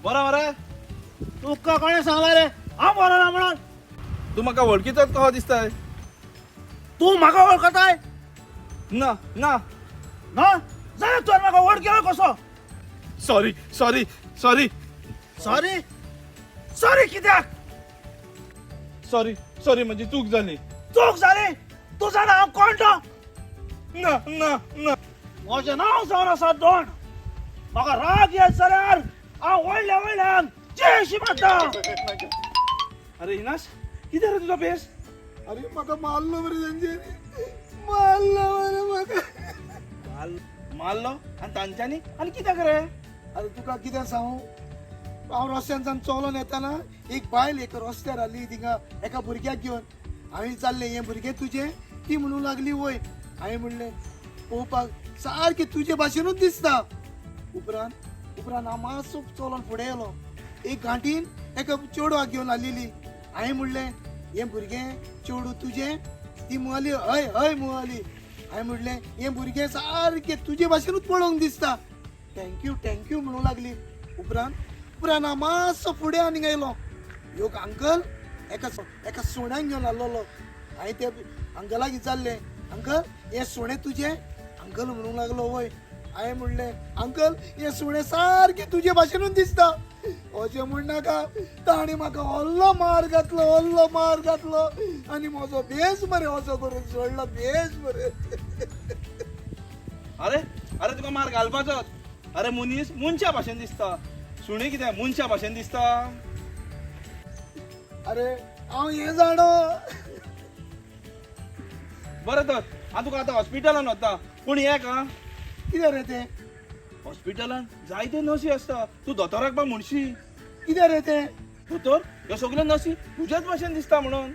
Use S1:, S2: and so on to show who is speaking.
S1: बरो मरे
S2: तुका कोणे सांगला रे हांव बरो ना म्हणून
S1: तू म्हाका वळखीचोच कहो दिसताय
S2: तू म्हाका वळखताय
S1: ना ना
S2: ना जाल्यार तुवें म्हाका वळखलो कसो
S1: sorry sorry sorry
S2: sorry sorry कित्याक
S1: सॉरी सॉरी म्हणजे चूक जाली
S2: चूक जाली तूं जाणा हांव कोण तो
S1: ना ना ना
S2: म्हजें नांव जावन आसा दोण म्हाका राग येत जाल्यार हांव वळल्या वळल्यान जेशी मारता
S1: अरे इनाश कितें रे तुजो बेस
S3: अरे म्हाका मारलो मरे तांच्यानी मारलो मरे म्हाका
S1: मारलो आणि तांच्यांनी आणि कित्याक रे
S3: अरे तुका कितें सांगू हांव रस्त्यान चलोन येताना एक बायल एक रस्त्यार आली थिंगा एका भुरग्याक घेवन हांवें चाललें हें भुरगें तुजें ती म्हणूंक लागली वय हांवें म्हणलें पळोवपाक सारकें तुजे भाशेनूच दिसता उपरांत हांव मातसो चलोन फुडें येलो एक घांटीन एका चेडवाक घेवन आलेली हांवें म्हणलें हें भुरगें चेडू तुजें ती म्हणली हय हय म्हणली हांवें म्हणलें हें भुरगें सारकें तुजे भाशेनूच पळोवंक दिसता थँक्यू म्हणूंक लागली उपरांत हांव मातसो फुडें आनी गेलो ह्यो अंकल एका सुण्याक घेवन आसलोलो हांवें त्या अंकलाक विचारलें अंकल हें सुणें तुजें अंकल म्हणूंक लागलो वय हांवें म्हणलें अंकल हें सुणें सारकें तुजे भाशेनूच दिसता अशें म्हणनाका ताणें म्हाका व्हडलो मार घातलो आनी म्हजो भेस मरे असो करून सोडलो भेस मरे
S1: अरे अरे तुका मार घालपाचोच अरे मुनीस मनशा भाशेन दिसता सुणी कितें मनशा भाशेन दिसता
S3: अरे हांव हें जाणो
S1: बरें तर हांव तुका आतां हॉस्पिटलान वता पूण हे का
S3: कितें रे तें
S1: हॉस्पिटलान जायते नसी आसता तूं दोतोराक बा म्हणशी
S3: कितें रे तें
S1: दोतोर ह्यो सगल्यो नसी तुज्याच भाशेन दिसता म्हणून